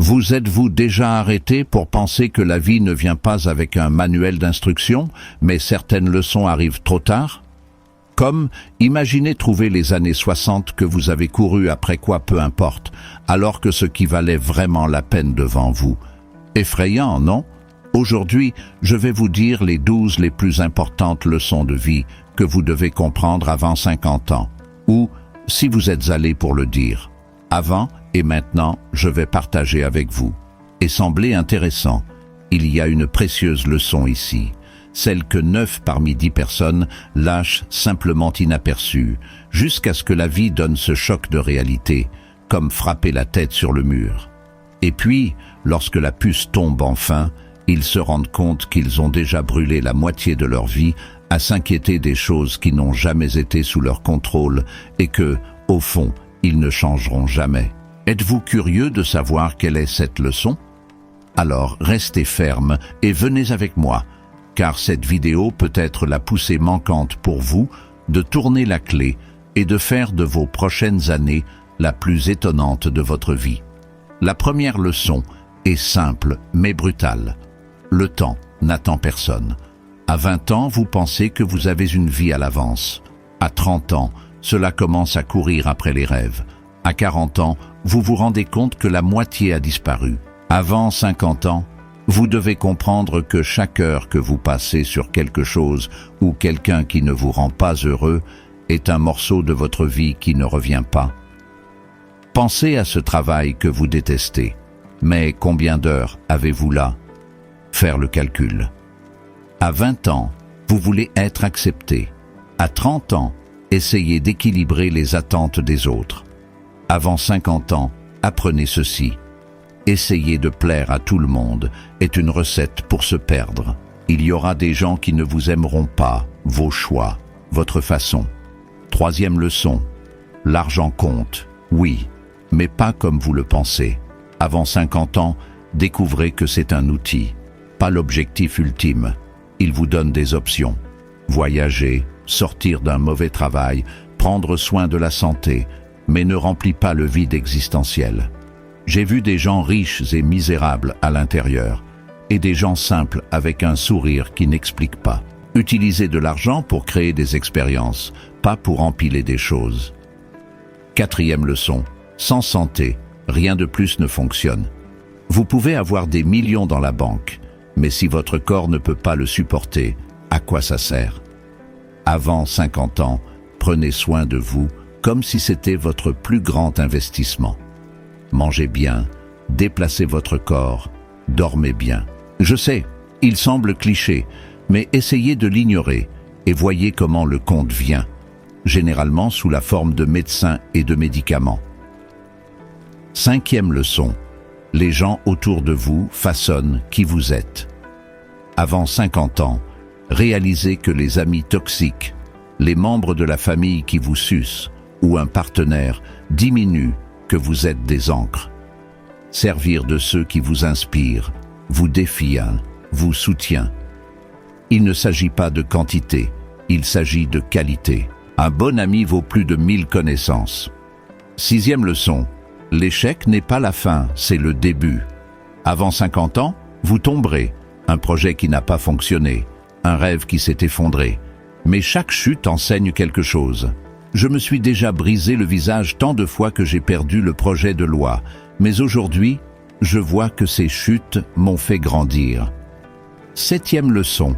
Vous êtes-vous déjà arrêté pour penser que la vie ne vient pas avec un manuel d'instruction, mais certaines leçons arrivent trop tard? Comme, imaginez trouver les années 60 que vous avez couru après quoi peu importe, alors que ce qui valait vraiment la peine devant vous. Effrayant, non? Aujourd'hui, je vais vous dire les 12 les plus importantes leçons de vie que vous devez comprendre avant 50 ans. Ou, si vous êtes allé pour le dire, avant et maintenant, je vais partager avec vous. Et semblait intéressant, il y a une précieuse leçon ici, celle que 9 parmi 10 personnes lâchent simplement inaperçue, jusqu'à ce que la vie donne ce choc de réalité, comme frapper la tête sur le mur. Et puis, lorsque la puce tombe enfin, ils se rendent compte qu'ils ont déjà brûlé la moitié de leur vie à s'inquiéter des choses qui n'ont jamais été sous leur contrôle et que, au fond, ils ne changeront jamais. Êtes-vous curieux de savoir quelle est cette leçon? Alors restez ferme et venez avec moi, car cette vidéo peut être la poussée manquante pour vous de tourner la clé et de faire de vos prochaines années la plus étonnante de votre vie. La première leçon est simple mais brutale. Le temps n'attend personne. À 20 ans, vous pensez que vous avez une vie à l'avance. À 30 ans, cela commence à courir après les rêves. À 40 ans, vous vous rendez compte que la moitié a disparu. Avant 50 ans, vous devez comprendre que chaque heure que vous passez sur quelque chose ou quelqu'un qui ne vous rend pas heureux est un morceau de votre vie qui ne revient pas. Pensez à ce travail que vous détestez. Mais combien d'heures avez-vous là? Faire le calcul. À 20 ans, vous voulez être accepté. À 30 ans, essayez d'équilibrer les attentes des autres. Avant 50 ans, apprenez ceci. Essayer de plaire à tout le monde est une recette pour se perdre. Il y aura des gens qui ne vous aimeront pas, vos choix, votre façon. Troisième leçon. L'argent compte, oui, mais pas comme vous le pensez. Avant 50 ans, découvrez que c'est un outil, pas l'objectif ultime. Il vous donne des options. Voyager, sortir d'un mauvais travail, prendre soin de la santé, mais ne remplit pas le vide existentiel. J'ai vu des gens riches et misérables à l'intérieur, et des gens simples avec un sourire qui n'explique pas. Utilisez de l'argent pour créer des expériences, pas pour empiler des choses. Quatrième leçon. Sans santé, rien de plus ne fonctionne. Vous pouvez avoir des millions dans la banque, mais si votre corps ne peut pas le supporter, à quoi ça sert? Avant 50 ans, prenez soin de vous comme si c'était votre plus grand investissement. Mangez bien, déplacez votre corps, dormez bien. Je sais, il semble cliché, mais essayez de l'ignorer et voyez comment le compte vient, généralement sous la forme de médecins et de médicaments. Cinquième leçon. Les gens autour de vous façonnent qui vous êtes. Avant 50 ans, réalisez que les amis toxiques, les membres de la famille qui vous sucent ou un partenaire diminuent que vous êtes des ancres. Servir de ceux qui vous inspirent, vous défient, vous soutient. Il ne s'agit pas de quantité, il s'agit de qualité. Un bon ami vaut plus de 1000 connaissances. Sixième leçon. L'échec n'est pas la fin, c'est le début. Avant 50 ans, vous tomberez. Un projet qui n'a pas fonctionné, un rêve qui s'est effondré. Mais chaque chute enseigne quelque chose. Je me suis déjà brisé le visage tant de fois que j'ai perdu le projet de loi. Mais aujourd'hui, je vois que ces chutes m'ont fait grandir. Septième leçon.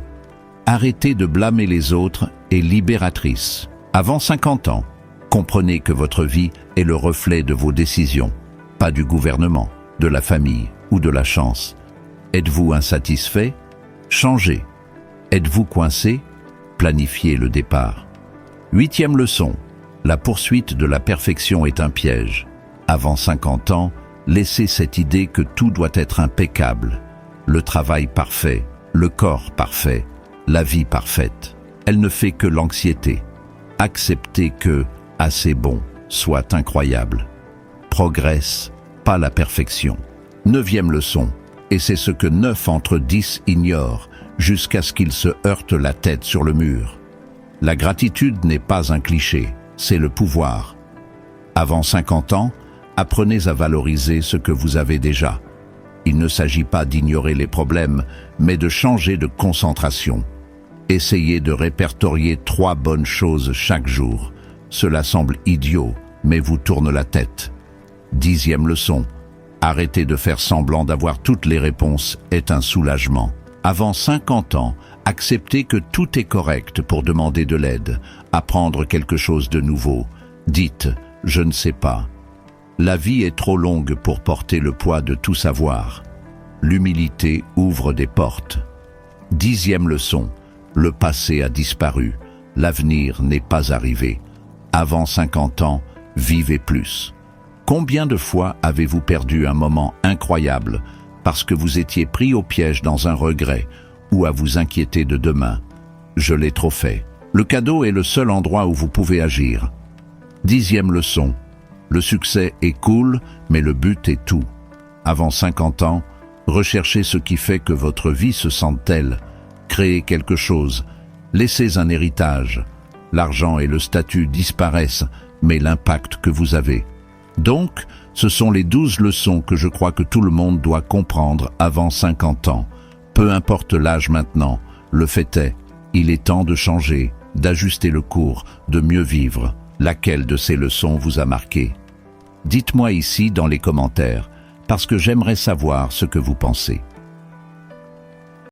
Arrêtez de blâmer les autres est libératrice. Avant 50 ans, comprenez que votre vie est le reflet de vos décisions, pas du gouvernement, de la famille ou de la chance. Êtes-vous insatisfait? Changez. Êtes-vous coincé? Planifiez le départ. Huitième leçon. La poursuite de la perfection est un piège. Avant 50 ans, laissez cette idée que tout doit être impeccable. Le travail parfait, le corps parfait, la vie parfaite. Elle ne fait que l'anxiété. Acceptez que assez bon soit incroyable. Progresse, pas la perfection. Neuvième leçon. Et c'est ce que 9 entre 10 ignorent, jusqu'à ce qu'ils se heurtent la tête sur le mur. La gratitude n'est pas un cliché, c'est le pouvoir. Avant 50 ans, apprenez à valoriser ce que vous avez déjà. Il ne s'agit pas d'ignorer les problèmes, mais de changer de concentration. Essayez de répertorier 3 bonnes choses chaque jour. Cela semble idiot, mais vous tourne la tête. 10e leçon. Arrêtez de faire semblant d'avoir toutes les réponses est un soulagement. Avant 50 ans, acceptez que tout est correct pour demander de l'aide, apprendre quelque chose de nouveau. Dites « je ne sais pas ». La vie est trop longue pour porter le poids de tout savoir. L'humilité ouvre des portes. 10e leçon. Le passé a disparu. L'avenir n'est pas arrivé. Avant 50 ans, vivez plus. Combien de fois avez-vous perdu un moment incroyable parce que vous étiez pris au piège dans un regret ou à vous inquiéter de demain? Je l'ai trop fait. Le cadeau est le seul endroit où vous pouvez agir. 10e leçon. Le succès est cool, mais le but est tout. Avant 50 ans, recherchez ce qui fait que votre vie se sente telle. Créez quelque chose. Laissez un héritage. L'argent et le statut disparaissent, mais l'impact que vous avez. Donc, ce sont les 12 leçons que je crois que tout le monde doit comprendre avant 50 ans. Peu importe l'âge maintenant, le fait est, il est temps de changer, d'ajuster le cours, de mieux vivre. Laquelle de ces leçons vous a marqué? Dites-moi ici dans les commentaires, parce que j'aimerais savoir ce que vous pensez.